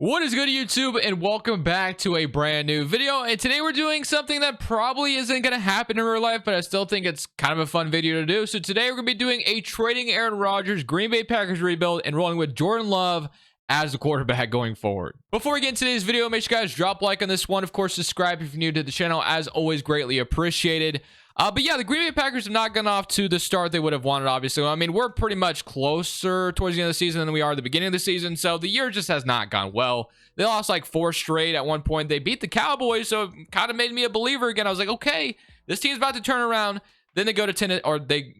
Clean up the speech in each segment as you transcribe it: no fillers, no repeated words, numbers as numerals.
What is good, YouTube, and welcome back to a brand new video. And today we're doing something that probably isn't going to happen in real life, but I still think it's kind of a fun video to do. So today we're going to be doing a trading Aaron Rodgers Green Bay Packers rebuild and rolling with Jordan Love as the quarterback going forward. Before we get into today's video, make sure you guys drop a like on this one. Of course, subscribe if you're new to the channel. As always, greatly appreciated. But yeah, the Green Bay Packers have not gone off to the start they would have wanted, obviously. I mean, we're pretty much closer towards the end of the season than we are at the beginning of the season, so the year just has not gone well. They lost like 4 straight at one point. They beat the Cowboys, so it kind of made me a believer again. I was like, okay, this team's about to turn around. Then they go to Tennessee, or they,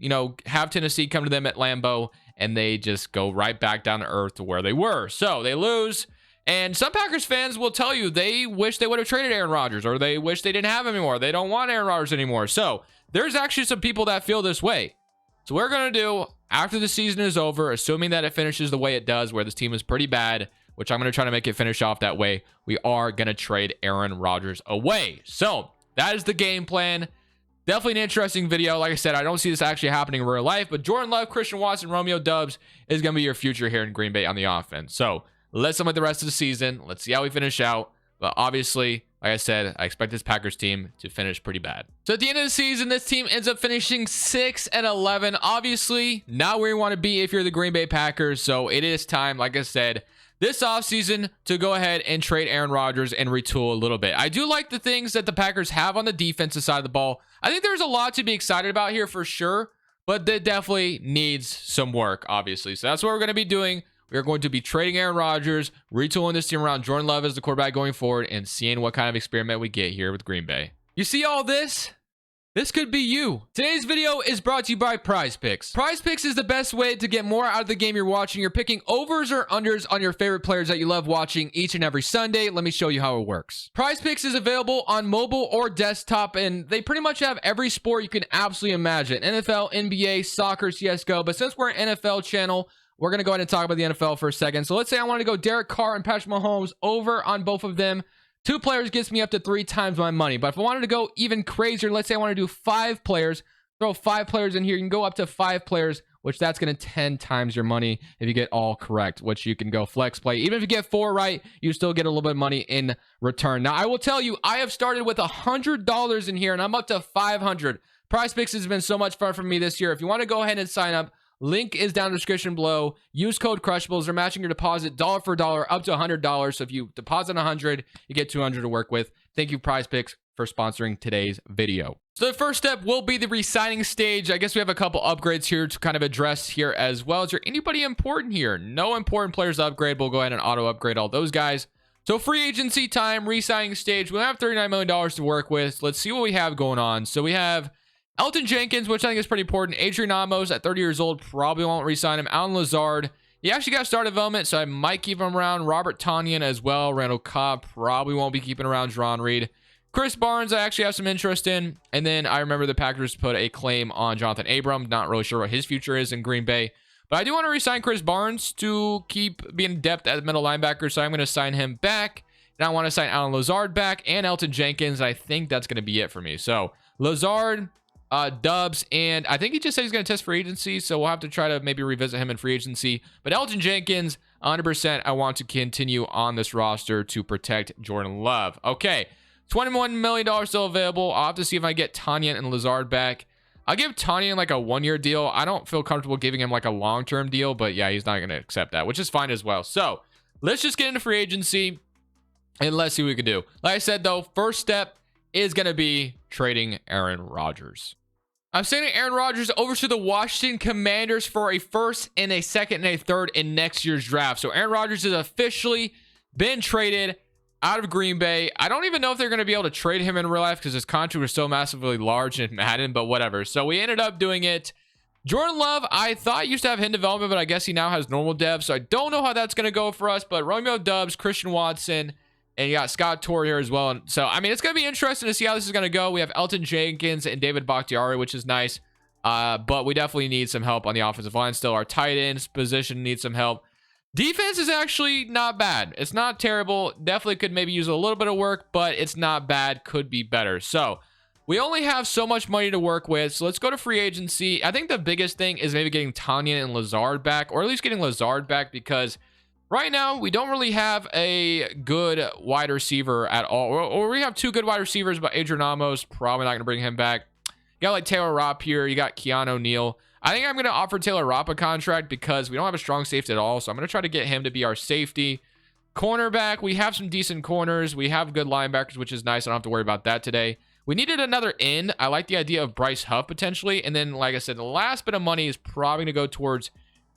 have Tennessee come to them at Lambeau, and they just go right back down to earth to where they were. So they lose. And some Packers fans will tell you they wish they would have traded Aaron Rodgers, or they wish they didn't have him anymore. They don't want Aaron Rodgers anymore. So there's actually some people that feel this way. So what we're going to do after the season is over, assuming that it finishes the way it does, where this team is pretty bad, which I'm going to try to make it finish off that way, we are going to trade Aaron Rodgers away. So that is the game plan. Definitely an interesting video. Like I said, I don't see this actually happening in real life, but Jordan Love, Christian Watson, Romeo Doubs is going to be your future here in Green Bay on the offense. So let's with the rest of the season. Let's see how we finish out. But obviously, like I said, I expect this Packers team to finish pretty bad. So at the end of the season, this team ends up finishing 6-11. Obviously, not where you want to be if you're the Green Bay Packers. So it is time, like I said, this offseason to go ahead and trade Aaron Rodgers and retool a little bit. I do like the things that the Packers have on the defensive side of the ball. I think there's a lot to be excited about here for sure, but that definitely needs some work, obviously. So that's what we're going to be doing. We are going to be trading Aaron Rodgers, retooling this team around Jordan Love as the quarterback going forward, and seeing what kind of experiment we get here with Green Bay. You see all this? This could be you. Today's video is brought to you by Prize Picks. Prize Picks is the best way to get more out of the game you're watching. You're picking overs or unders on your favorite players that you love watching each and every Sunday. Let me show you how it works. Prize Picks is available on mobile or desktop, and they pretty much have every sport you can absolutely imagine. NFL, NBA, soccer, CSGO. But since we're an NFL channel, we're going to go ahead and talk about the NFL for a second. So let's say I want to go Derek Carr and Patrick Mahomes over on both of them. 2 players gets me up to 3 times my money. But if I wanted to go even crazier, let's say I want to do 5 players, throw 5 players in here. You can go up to 5 players, which that's going to 10 times your money if you get all correct, which you can go flex play. Even if you get 4 right, you still get a little bit of money in return. Now, I will tell you, I have started with $100 in here, and I'm up to $500. Prize Picks has been so much fun for me this year. If you want to go ahead and sign up, link is down in the description below. Use code Crushables. They're matching your deposit dollar for dollar up to $100. So if you deposit $100, you get $200 to work with. Thank you, Prize Picks, for sponsoring today's video. So the first step will be the re-signing stage. I guess we have a couple upgrades here to kind of address here as well. Is there anybody important here? No important players to upgrade. We'll go ahead and auto upgrade all those guys. So free agency time, re-signing stage. We'll have $39 million to work with. Let's see what we have going on. So we have Elton Jenkins, which I think is pretty important. Adrian Amos at 30 years old, probably won't re-sign him. Alan Lazard, he actually got started development, so I might keep him around. Robert Tonyan as well. Randall Cobb, probably won't be keeping around. John Reed. Chris Barnes, I actually have some interest in. And then I remember the Packers put a claim on Jonathan Abram. Not really sure what his future is in Green Bay. But I do want to re-sign Chris Barnes to keep being depth at middle linebacker, so I'm going to sign him back. And I want to sign Alan Lazard back and Elton Jenkins. I think that's going to be it for me. So Lazard, Dubs, and I think he just said he's going to test free agency, so we'll have to try to maybe revisit him in free agency. But Elton Jenkins, 100%, I want to continue on this roster to protect Jordan Love. Okay, $21 million still available. I'll have to see if I get Tonyan and Lazard back. I'll give Tonyan like a 1-year deal. I don't feel comfortable giving him like a long-term deal, but yeah, he's not going to accept that, which is fine as well. So let's just get into free agency, and let's see what we can do. Like I said, though, first step is going to be trading Aaron Rodgers. I'm sending Aaron Rodgers over to the Washington Commanders for a first and a second and a third in next year's draft. So Aaron Rodgers has officially been traded out of Green Bay. I don't even know if they're going to be able to trade him in real life because his contract was so massively large in Madden, but whatever. So we ended up doing it. Jordan Love, I thought used to have hidden development, but I guess he now has normal dev. So I don't know how that's going to go for us, but Romeo Doubs, Christian Watson, and you got Scott Torre here as well. And so, I mean, it's going to be interesting to see how this is going to go. We have Elton Jenkins and David Bakhtiari, which is nice. But we definitely need some help on the offensive line still. Our tight ends position needs some help. Defense is actually not bad. It's not terrible. Definitely could maybe use a little bit of work, but it's not bad. Could be better. So we only have so much money to work with. So let's go to free agency. I think the biggest thing is maybe getting Tonyan and Lazard back, or at least getting Lazard back, because Right now, we don't really have a good wide receiver at all. Or we have two good wide receivers, but Adrian Amos, probably not going to bring him back. You got like Taylor Rapp here. You got Keanu O'Neal. I think I'm going to offer Taylor Rapp a contract because we don't have a strong safety at all. So I'm going to try to get him to be our safety. Cornerback, we have some decent corners. We have good linebackers, which is nice. I don't have to worry about that today. We needed another end. I like the idea of Bryce Huff potentially. And then, like I said, the last bit of money is probably going to go towards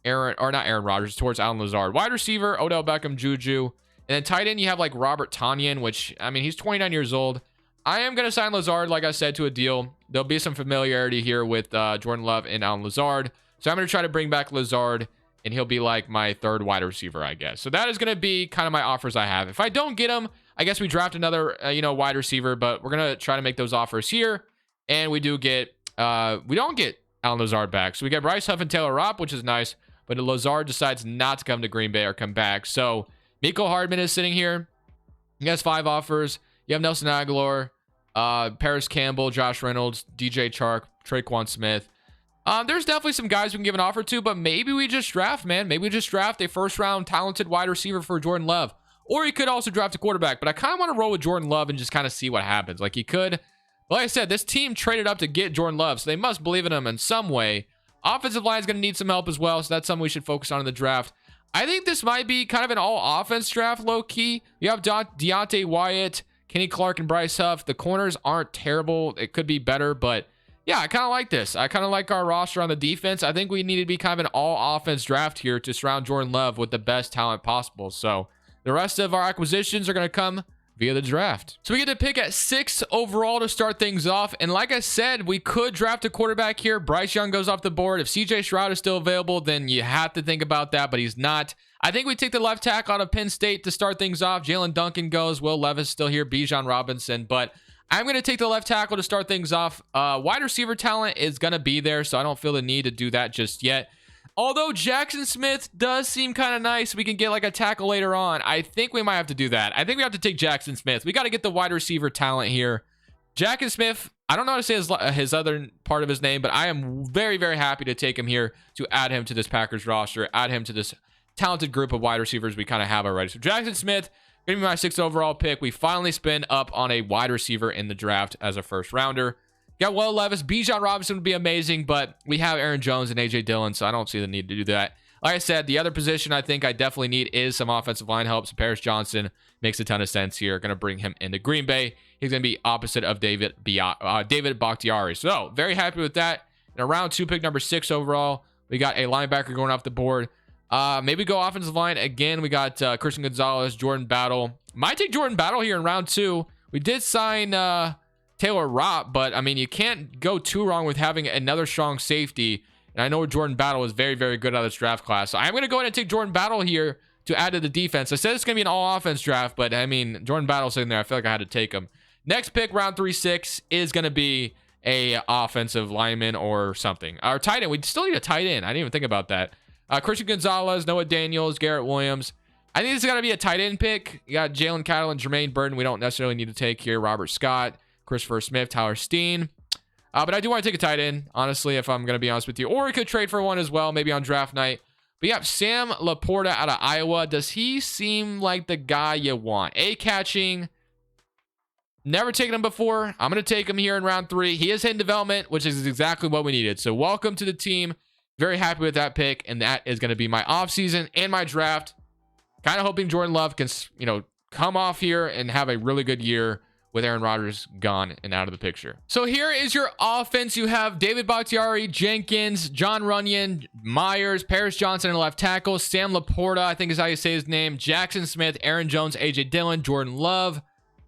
not Aaron Rodgers, towards Alan Lazard. Wide receiver, Odell Beckham, Juju. And then tight end, you have like Robert Tonyan, which, I mean, he's 29 years old. I am going to sign Lazard, like I said, to a deal. There'll be some familiarity here with Jordan Love and Alan Lazard. So I'm going to try to bring back Lazard, and he'll be like my third wide receiver, I guess. So that is going to be kind of my offers I have. If I don't get him, I guess we draft another, wide receiver, but we're going to try to make those offers here. And we do get, we don't get Alan Lazard back. So we get Bryce Huff and Taylor Rapp, which is nice. But Lazard decides not to come to Green Bay or come back. So Mecole Hardman is sitting here. He has 5 offers. You have Nelson Aguilar, Paris Campbell, Josh Reynolds, DJ Chark, Traquan Smith. There's definitely some guys we can give an offer to, but maybe we just draft, man. Maybe we just draft a first-round talented wide receiver for Jordan Love. Or he could also draft a quarterback, but I kind of want to roll with Jordan Love and just kind of see what happens. Like, he could. Like I said, this team traded up to get Jordan Love, so they must believe in him in some way. Offensive line is going to need some help as well, so that's something we should focus on in the draft. I think this might be kind of an all-offense draft, low-key. You have Deontay Wyatt, Kenny Clark, and Bryce Huff. The corners aren't terrible. It could be better, but yeah, I kind of like this. I kind of like our roster on the defense. I think we need to be kind of an all-offense draft here to surround Jordan Love with the best talent possible. So the rest of our acquisitions are going to come via the draft. So we get to pick at 6 overall to start things off. And like I said, we could draft a quarterback here. Bryce Young goes off the board. If CJ Stroud is still available, then you have to think about that, but he's not. I think we take the left tackle out of Penn State to start things off. Jalen Duncan goes. Will Levis still here. Bijan Robinson. But I'm going to take the left tackle to start things off. Wide receiver talent is going to be there, so I don't feel the need to do that just yet. Although Jackson Smith does seem kind of nice, we can get like a tackle later on. I think we might have to do that. I think we have to take Jackson Smith. We got to get the wide receiver talent here. Jackson Smith, I don't know how to say his other part of his name, but I am very, very happy to take him here to add him to this Packers roster, add him to this talented group of wide receivers we kind of have already. So Jackson Smith, going to be my 6th overall pick. We finally spin up on a wide receiver in the draft as a first rounder. Got Will Levis. Bijan Robinson would be amazing, but we have Aaron Jones and A.J. Dillon, so I don't see the need to do that. Like I said, the other position I think I definitely need is some offensive line help. So Paris Johnson makes a ton of sense here. Going to bring him into Green Bay. He's going to be opposite of David Bakhtiari. So very happy with that. In a round 2 pick, number 6 overall, we got a linebacker going off the board. Maybe go offensive line again. We got Christian Gonzalez, Jordan Battle. Might take Jordan Battle here in round 2. We did sign Taylor Rapp, but I mean, you can't go too wrong with having another strong safety. And I know Jordan Battle is very, very good out of this draft class. So I'm going to go ahead and take Jordan Battle here to add to the defense. I said it's going to be an all-offense draft, but I mean, Jordan Battle's sitting there. I feel like I had to take him. Next pick, round 3-6, is going to be a offensive lineman or something. Our tight end. We still need a tight end. I didn't even think about that. Christian Gonzalez, Noah Daniels, Garrett Williams. I think this is going to be a tight end pick. You got Jalen Cattle and Jermaine Burton. We don't necessarily need to take here. Robert Scott, Christopher Smith, Tyler Steen. But I do want to take a tight end, honestly, if I'm going to be honest with you. Or we could trade for one as well, maybe on draft night. But you have Sam Laporta out of Iowa. Does he seem like the guy you want? A-catching. Never taken him before. I'm going to take him here in round 3. He is hitting development, which is exactly what we needed. So welcome to the team. Very happy with that pick. And that is going to be my offseason and my draft. Kind of hoping Jordan Love can, come off here and have a really good year with Aaron Rodgers gone and out of the picture. So here is your offense. You have David Bakhtiari, Jenkins, John Runyon, Myers, Paris Johnson in left tackle, Sam Laporta, I think is how you say his name, Jackson Smith, Aaron Jones, A.J. Dillon, Jordan Love,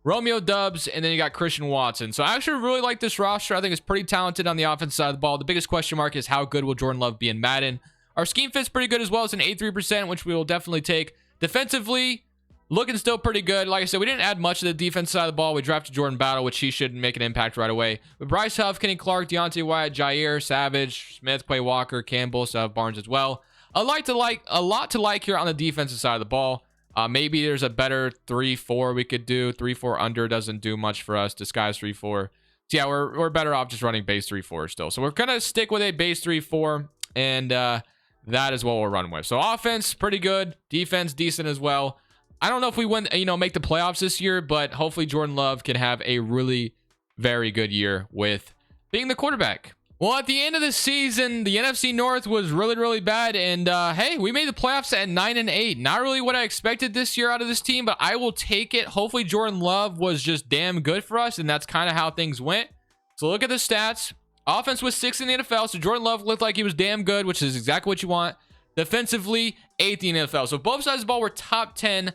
Romeo Doubs, and then you got Christian Watson. So I actually really like this roster. I think it's pretty talented on the offensive side of the ball. The biggest question mark is how good will Jordan Love be in Madden. Our scheme fits pretty good as well. It's an 83%, which we will definitely take. Defensively, looking still pretty good. Like I said, we didn't add much to the defense side of the ball. We drafted Jordan Battle, which he should make an impact right away. But Bryce Huff, Kenny Clark, Deontay Wyatt, Jair, Savage, Smith, Quay Walker, Campbell, so Barnes as well. A lot to like here on the defensive side of the ball. Maybe there's a better 3-4 we could do. 3-4 under doesn't do much for us. Disguise 3-4. So yeah, we're better off just running base 3-4 still. So we're gonna stick with a base 3-4 and that is what we'll run with. So offense, pretty good. Defense, decent as well. I don't know if we win, make the playoffs this year, but hopefully Jordan Love can have a really very good year with being the quarterback. Well, at the end of the season, the NFC North was really, really bad. And hey, we made the playoffs at 9-8. Not really what I expected this year out of this team, but I will take it. Hopefully Jordan Love was just damn good for us, and that's kind of how things went. So look at the stats. Offense was 6th in the NFL, so Jordan Love looked like he was damn good, which is exactly what you want. Defensively, 8th in the NFL. So both sides of the ball were top 10.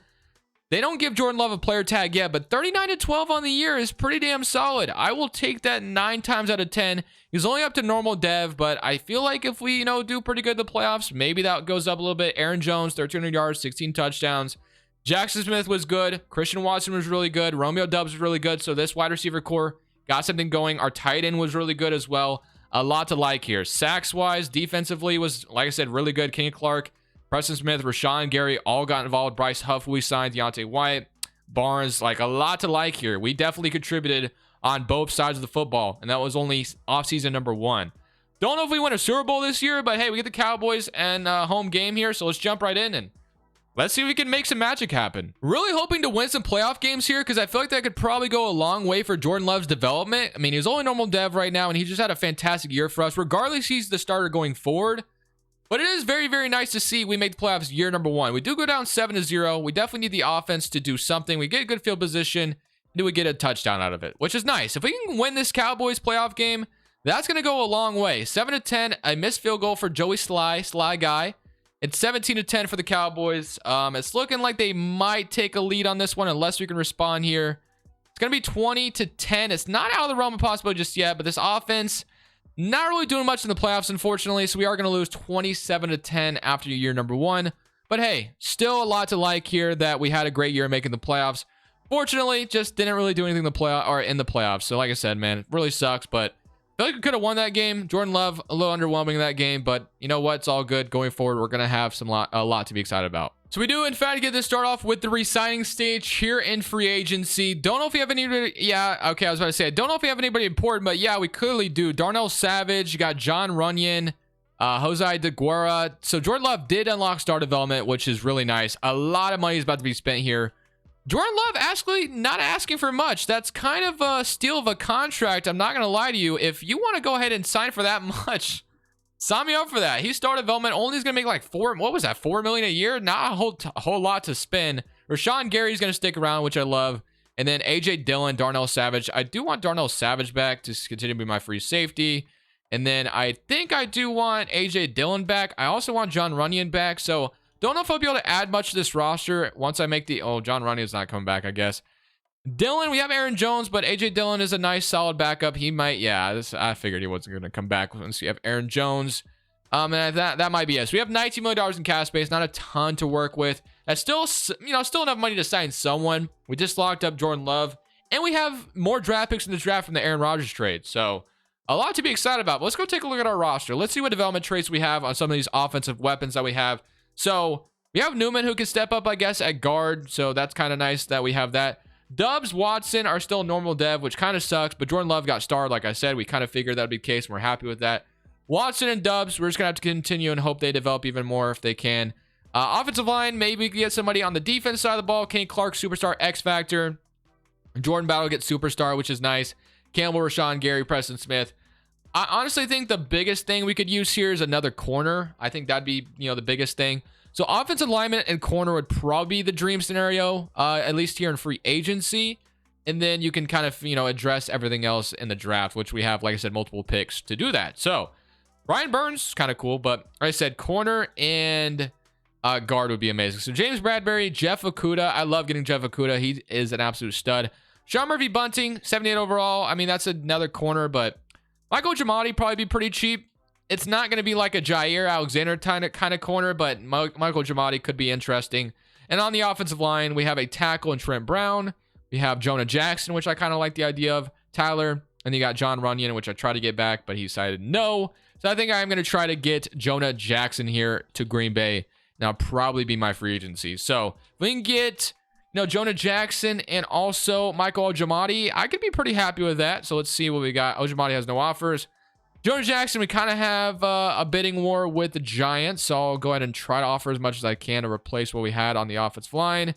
They don't give Jordan Love a player tag yet, but 39-12 on the year is pretty damn solid. I will take that 9 times out of 10. He's only up to normal dev, but I feel like if we, do pretty good in the playoffs, maybe that goes up a little bit. Aaron Jones, 1,300 yards, 16 touchdowns. Jackson Smith was good. Christian Watson was really good. Romeo Doubs was really good. So this wide receiver core got something going. Our tight end was really good as well. A lot to like here. Sacks-wise, defensively was, like I said, really good. Kenny Clark, Preston Smith, Rashawn Gary all got involved. Bryce Huff, we signed. Deontay White, Barnes, like a lot to like here. We definitely contributed on both sides of the football, and that was only offseason number 1. Don't know if we win a Super Bowl this year, but hey, we get the Cowboys and home game here, so let's jump right in and let's see if we can make some magic happen. Really hoping to win some playoff games here because I feel like that could probably go a long way for Jordan Love's development. I mean, he's only normal dev right now, and he just had a fantastic year for us. Regardless, he's the starter going forward. But it is very, very nice to see we make the playoffs year number 1. We do go down 7-0. We definitely need the offense to do something. We get a good field position. Do we get a touchdown out of it, which is nice. If we can win this Cowboys playoff game, that's going to go a long way. 7-10, a missed field goal for Joey Sly guy. It's 17-10 for the Cowboys. It's looking like they might take a lead on this one unless we can respond here. It's going to be 20-10. It's not out of the realm of possibility just yet, but this offense not really doing much in the playoffs, unfortunately. So we are going to lose 27-10 after year number 1. But hey, still a lot to like here that we had a great year making the playoffs. Fortunately, just didn't really do anything in the playoffs. So like I said, man, it really sucks, but I feel like we could have won that game. Jordan Love, a little underwhelming in that game, but you know what? It's all good. Going forward, we're going to have a lot to be excited about. So we do, in fact, get this start off with the re-signing stage here in free agency. Don't know if we have anybody. Yeah, okay, I was about to say, I don't know if we have anybody important, but yeah, we clearly do. Darnell Savage, you got John Runyon, Jose DeGuara. So Jordan Love did unlock star development, which is really nice. A lot of money is about to be spent here. Jordan Love actually not asking for much. That's kind of a steal of a contract. I'm not going to lie to you. If you want to go ahead and sign for that much, sign me up for that. He started development. Only is going to make like $4 million a year? Not a whole lot to spend. Rashawn Gary's going to stick around, which I love. And then AJ Dillon, Darnell Savage. I do want Darnell Savage back to continue to be my free safety. And then I think I do want AJ Dillon back. I also want John Runyon back. So don't know if I'll be able to add much to this roster once I make the... Oh, John Runyon's not coming back, I guess. Dillon, we have Aaron Jones, but AJ Dillon is a nice, solid backup. He might... Yeah, I figured he wasn't going to come back once you have Aaron Jones. And that might be it. So we have $19 million in cap space. Not a ton to work with. That's still, still enough money to sign someone. We just locked up Jordan Love. And we have more draft picks in the draft from the Aaron Rodgers trade. So a lot to be excited about. But let's go take a look at our roster. Let's see what development traits we have on some of these offensive weapons that we have. So we have Newman who can step up, I guess, at guard. So that's kind of nice that we have that. Dubs, Watson are still normal dev, which kind of sucks. But Jordan Love got starred, like I said. We kind of figured that would be the case, and we're happy with that. Watson and Dubs, we're just going to have to continue and hope they develop even more if they can. Offensive line, maybe we can get somebody on the defense side of the ball. Kenny Clark, superstar, X Factor. Jordan Battle gets superstar, which is nice. Campbell, Rashawn Gary, Preston Smith. I honestly think the biggest thing we could use here is another corner. I think that'd be, the biggest thing. So offensive lineman and corner would probably be the dream scenario, at least here in free agency. And then you can kind of, address everything else in the draft, which we have, like I said, multiple picks to do that. So Brian Burns is kind of cool, but like I said, corner and guard would be amazing. So James Bradbury, Jeff Okudah. I love getting Jeff Okudah. He is an absolute stud. Sean Murphy Bunting, 78 overall. I mean, that's another corner, but Michael Giamatti probably be pretty cheap. It's not going to be like a Jair Alexander kind of corner, but Michael Giamatti could be interesting. And on the offensive line, we have a tackle in Trent Brown. We have Jonah Jackson, which I kind of like the idea of. Tyler. And you got John Runyon, which I tried to get back, but he decided no. So I think I'm going to try to get Jonah Jackson here to Green Bay. Now probably be my free agency. So if we can get, Jonah Jackson and also Michael Giamatti, I could be pretty happy with that. So let's see what we got. Giamatti has no offers. Jonah Jackson, we kind of have a bidding war with the Giants, so I'll go ahead and try to offer as much as I can to replace what we had on the offensive line.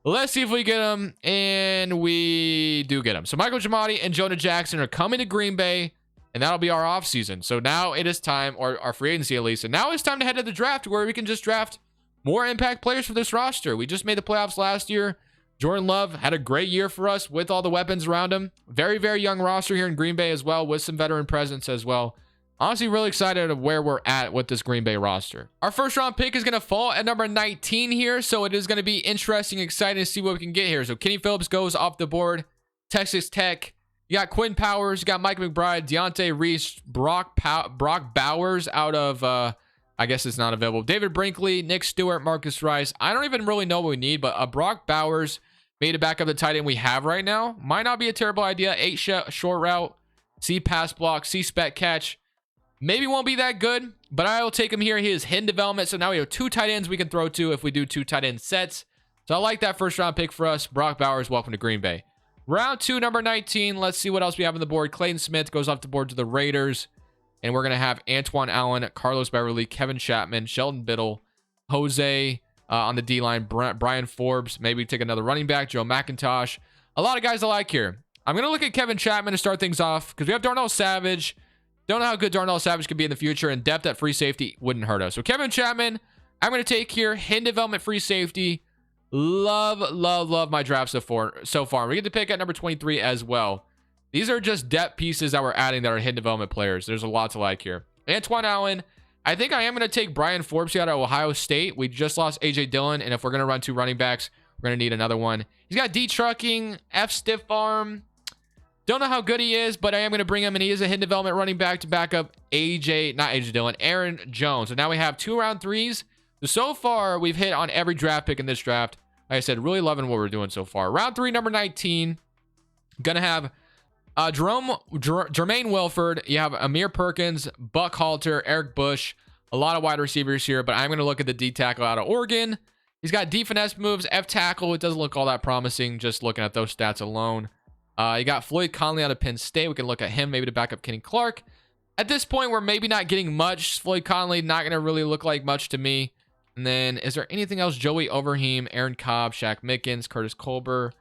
Let's see if we get him, and we do get him. So Michael Giamatti and Jonah Jackson are coming to Green Bay, and that'll be our offseason. So now it is time, or our free agency at least, and now it's time to head to the draft where we can just draft more impact players for this roster. We just made the playoffs last year. Jordan Love had a great year for us with all the weapons around him. Very, very young roster here in Green Bay as well, with some veteran presence as well. Honestly, really excited of where we're at with this Green Bay roster. Our first round pick is going to fall at number 19 here, so it is going to be interesting, exciting to see what we can get here. So Kenny Phillips goes off the board. Texas Tech. You got Quinn Powers. You got Mike McBride, Deontay Reese, Brock Bowers out of, I guess it's not available. David Brinkley, Nick Stewart, Marcus Rice. I don't even really know what we need, but Brock Bowers made it back up the tight end we have right now. Might not be a terrible idea. 8 short route, C pass block, C spec catch. Maybe won't be that good, but I will take him here. He is hidden development, so now we have 2 tight ends we can throw to if we do 2 tight end sets. So I like that first round pick for us. Brock Bowers, welcome to Green Bay. Round 2, number 19. Let's see what else we have on the board. Clayton Smith goes off the board to the Raiders. And we're going to have Antoine Allen, Carlos Beverly, Kevin Chapman, Sheldon Biddle, Jose on the D-line, Brian Forbes. Maybe take another running back, Joe McIntosh. A lot of guys I like here. I'm going to look at Kevin Chapman to start things off because we have Darnell Savage. Don't know how good Darnell Savage could be in the future, and depth at free safety wouldn't hurt us. So Kevin Chapman, I'm going to take here. Hidden development free safety. Love, love, love my draft so far. We get to pick at number 23 as well. These are just depth pieces that we're adding that are hidden development players. There's a lot to like here. Antoine Allen. I think I am going to take Brian Forbes out of Ohio State. We just lost A.J. Dillon, and if we're going to run 2 running backs, we're going to need another one. He's got D-trucking, F stiff arm. Don't know how good he is, but I am going to bring him, and he is a hidden development running back to back up not A.J. Dillon, Aaron Jones. So now we have 2 round 3s. So far, we've hit on every draft pick in this draft. Like I said, really loving what we're doing so far. Round 3, number 19. Going to have Jermaine Wilford. You have Amir Perkins, Buck Halter, Eric Bush. A lot of wide receivers here, but I'm going to look at the D tackle out of Oregon. He's got D finesse moves, F tackle. It doesn't look all that promising just looking at those stats alone. You got Floyd Conley out of Penn State. We can look at him maybe to back up Kenny Clark. At this point, we're maybe not getting much. Floyd Conley not going to really look like much to me. And then is there anything else? Joey Overheim, Aaron Cobb, Shaq Mickens, Curtis Colbert,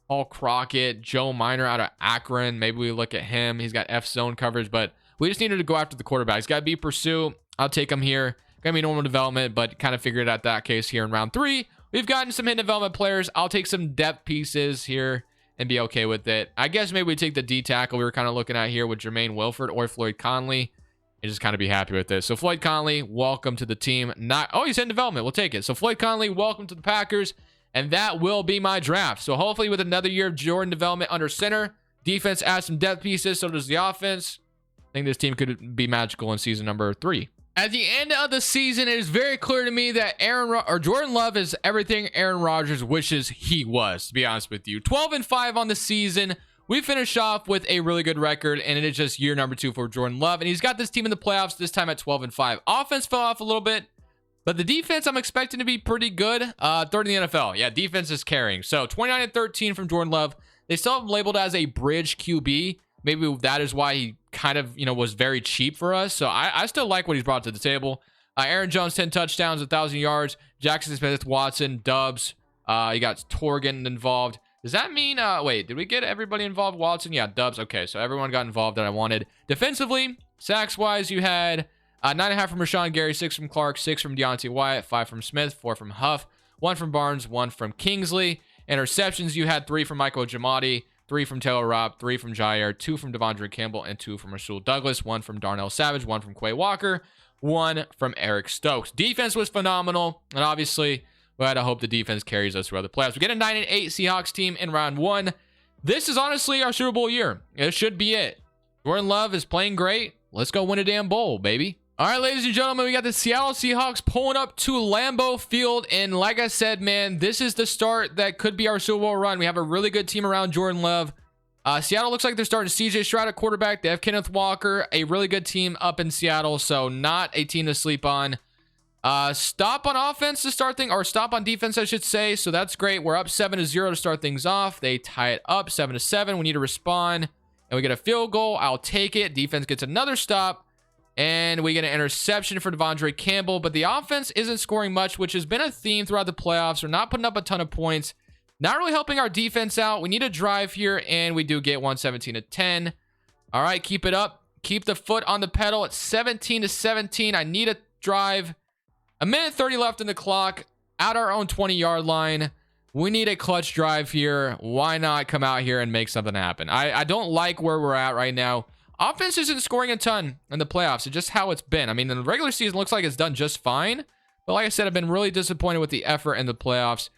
Paul Crockett, Joe Minor out of Akron. Maybe we look at him. He's got F zone coverage, but we just needed to go after the quarterback. He's got to be pursuit. I'll take him here. Gonna be normal development, but kind of figured out that case here in round 3. We've gotten some hidden development players. I'll take some depth pieces here and be okay with it. I guess maybe we take the D tackle we were kind of looking at here with Jermaine Wilford or Floyd Conley and just kind of be happy with this. So Floyd Conley, welcome to the team. He's in development. We'll take it. So Floyd Conley, welcome to the Packers. And that will be my draft. So hopefully with another year of Jordan development under center, defense adds some depth pieces. So does the offense. I think this team could be magical in season number 3. At the end of the season, it is very clear to me that Jordan Love is everything Aaron Rodgers wishes he was, to be honest with you. 12-5 on the season. We finish off with a really good record, and it is just year number 2 for Jordan Love. And he's got this team in the playoffs this time at 12-5. Offense fell off a little bit, but the defense I'm expecting to be pretty good. Third in the NFL. Yeah, defense is carrying. So 29-13 from Jordan Love. They still have him labeled as a bridge QB. Maybe that is why he kind of, was very cheap for us. So I still like what he's brought to the table. Aaron Jones, 10 touchdowns, 1,000 yards. Jackson Smith, Watson, Dubs. You got Torgan involved. Does that mean, wait, did we get everybody involved? Watson? Yeah, Dubs. Okay, so everyone got involved that I wanted. Defensively, sacks-wise, you had 9.5 from Rashawn Gary, 6 from Clark, 6 from Deontay Wyatt, 5 from Smith, 4 from Huff, 1 from Barnes, 1 from Kingsley. Interceptions, you had 3 from Michael Giamatti, 3 from Taylor Rapp, 3 from Jair, 2 from Devondre Campbell, and 2 from Rasul Douglas, 1 from Darnell Savage, 1 from Quay Walker, 1 from Eric Stokes. Defense was phenomenal, and obviously, we had to hope the defense carries us throughout the playoffs. We get a 9-8 Seahawks team in round 1. This is honestly our Super Bowl year. It should be it. Jordan Love is playing great. Let's go win a damn bowl, baby. All right, ladies and gentlemen, we got the Seattle Seahawks pulling up to Lambeau Field. And like I said, man, this is the start that could be our Super Bowl run. We have a really good team around Jordan Love. Seattle looks like they're starting CJ Stroud at quarterback. They have Kenneth Walker, a really good team up in Seattle. So not a team to sleep on. Stop on offense to start things, or stop on defense, I should say. So that's great. We're up 7-0 to start things off. They tie it up 7-7. We need to respond. and we get a field goal. I'll take it. Defense gets another stop, and we get an interception for Devondre Campbell. But the offense isn't scoring much, which has been a theme throughout the playoffs. We're not putting up a ton of points. Not really helping our defense out. We need a drive here, and we do get 117-10. All right, keep it up. Keep the foot on the pedal at 17-17. I need a drive. A minute 30 left in the clock. At our own 20-yard line. We need a clutch drive here. Why not come out here and make something happen? I don't like where we're at right now. Offense isn't scoring a ton in the playoffs. It's just how it's been. I mean, in the regular season, looks like it's done just fine. But like I said, I've been really disappointed with the effort in the playoffs.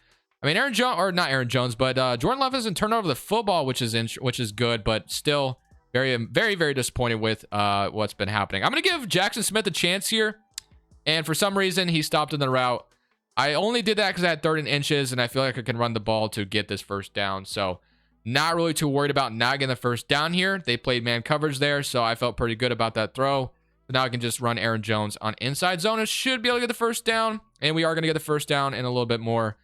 I mean, Jordan Love hasn't turned over the football, which is good, but still very, very, very disappointed with what's been happening. I'm going to give Jackson Smith a chance here. And for some reason, he stopped in the route. I only did that because I had 13 inches, and I feel like I can run the ball to get this first down. So not really too worried about not getting the first down here. They played man coverage there, so I felt pretty good about that throw. So now I can just run Aaron Jones on inside zone and should be able to get the first down. And we are going to get the first down in a little bit more.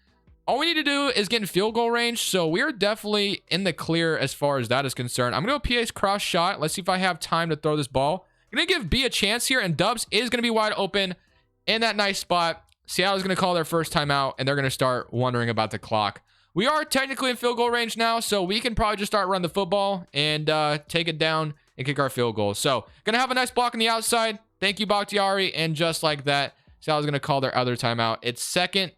All we need to do is get in field goal range. So we are definitely in the clear as far as that is concerned. I'm going to go PA's cross shot. Let's see if I have time to throw this ball. I'm going to give B a chance here, and Dubs is going to be wide open in that nice spot. Seattle's going to call their first timeout, and they're going to start wondering about the clock. We are technically in field goal range now, so we can probably just start running the football and take it down and kick our field goal. So, going to have a nice block on the outside. Thank you, Bakhtiari. And just like that, Seattle's going to call their other timeout. It's 2nd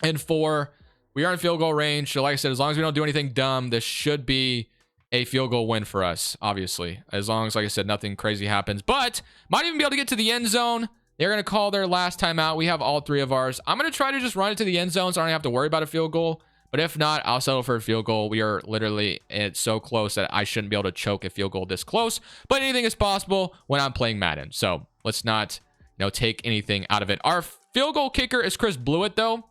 and 4. We are in field goal range. So, like I said, as long as we don't do anything dumb, this should be a field goal win for us, obviously. As long as, like I said, nothing crazy happens. But, might even be able to get to the end zone. They're going to call their last timeout. We have all 3 of ours. I'm going to try to just run it to the end zone so I don't have to worry about a field goal. But if not, I'll settle for a field goal. We are literally, it's so close that I shouldn't be able to choke a field goal this close. But anything is possible when I'm playing Madden. So let's not, take anything out of it. Our field goal kicker is Chris Blewett, though,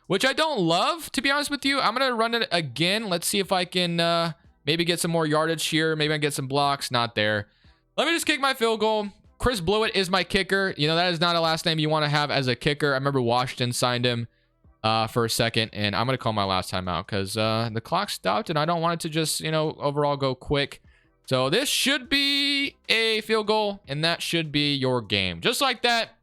which I don't love, to be honest with you. I'm going to run it again. Let's see if I can maybe get some more yardage here. Maybe I can get some blocks. Not there. Let me just kick my field goal. Chris Blewett is my kicker. That is not a last name you want to have as a kicker. I remember Washington signed him for a second, and I'm going to call my last time out because the clock stopped, and I don't want it to just, overall go quick. So this should be a field goal, and that should be your game. Just like that,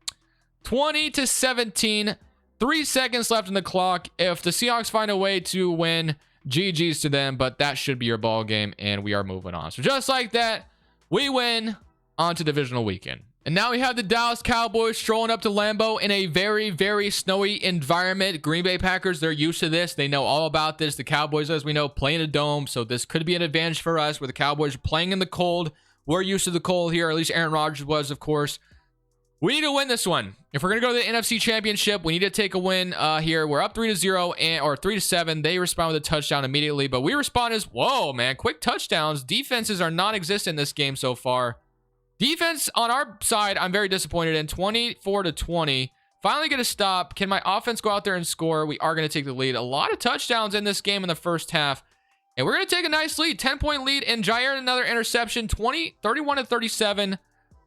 20-17, 3 seconds left in the clock. If the Seahawks find a way to win, GG's to them, but that should be your ball game, and we are moving on. So just like that, we win. On to divisional weekend. And now we have the Dallas Cowboys strolling up to Lambeau in a very, very snowy environment. Green Bay Packers, they're used to this. They know all about this. The Cowboys, as we know, play in a dome. So this could be an advantage for us where the Cowboys are playing in the cold. We're used to the cold here. At least Aaron Rodgers was, of course. We need to win this one. If we're going to go to the NFC Championship, we need to take a win here. We're up 3-0 or 3-7. They respond with a touchdown immediately. But we respond as, whoa, man, quick touchdowns. Defenses are non-existent in this game so far. Defense on our side, I'm very disappointed in. 24-20. Finally get a stop. Can my offense go out there and score? We are going to take the lead. A lot of touchdowns in this game in the first half. And we're going to take a nice lead. 10-point lead. And Jair another interception. 31-37.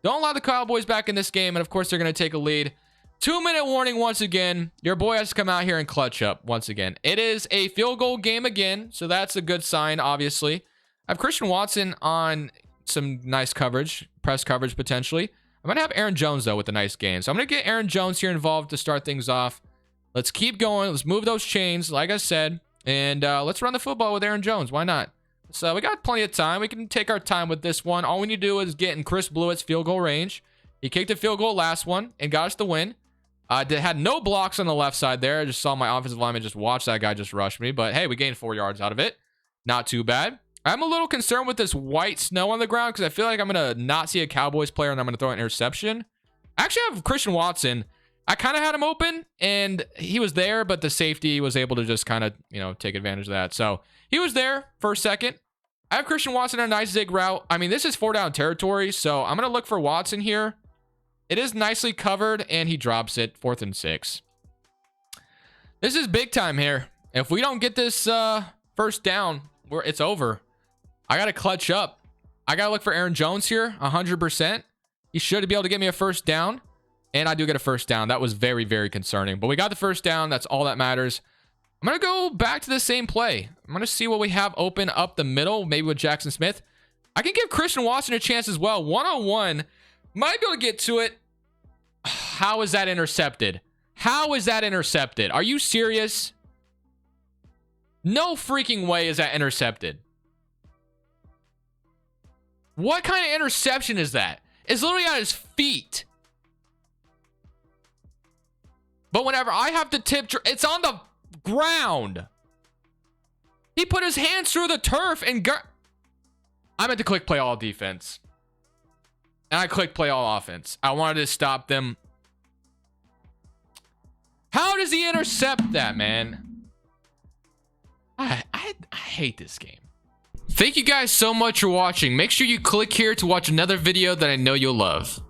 Don't allow the Cowboys back in this game. And, of course, they're going to take a lead. 2-minute warning once again. Your boy has to come out here and clutch up once again. It is a field goal game again. So that's a good sign, obviously. I have Christian Watson on some nice coverage, press coverage potentially. I'm going to have Aaron Jones, though, with a nice game. So I'm going to get Aaron Jones here involved to start things off. Let's keep going. Let's move those chains, like I said. And let's run the football with Aaron Jones. Why not? So we got plenty of time. We can take our time with this one. All we need to do is get in Chris Blewett's field goal range. He kicked a field goal last one and got us the win. Had no blocks on the left side there. I just saw my offensive lineman just watch that guy just rush me. But hey, we gained 4 yards out of it. Not too bad. I'm a little concerned with this white snow on the ground because I feel like I'm going to not see a Cowboys player and I'm going to throw an interception. Actually, I have Christian Watson. I kind of had him open and he was there, but the safety was able to just kind of, take advantage of that. So he was there for a second. I have Christian Watson on a nice zig route. I mean, this is 4-down territory, so I'm going to look for Watson here. It is nicely covered and he drops it. 4th and 6. This is big time here. If we don't get this first down, it's over. I got to clutch up. I got to look for Aaron Jones here, 100%. He should be able to get me a first down. And I do get a first down. That was very, very concerning. But we got the first down. That's all that matters. I'm going to go back to the same play. I'm going to see what we have open up the middle, maybe with Jackson Smith. I can give Christian Watson a chance as well. One-on-one. Might be able to get to it. How is that intercepted? How is that intercepted? Are you serious? No freaking way is that intercepted. What kind of interception is that? It's literally at his feet. But whenever I have to tip, it's on the ground. He put his hands through the turf and I meant to click play all defense. And I clicked play all offense. I wanted to stop them. How does he intercept that, man? I hate this game. Thank you guys so much for watching. Make sure you click here to watch another video that I know you'll love.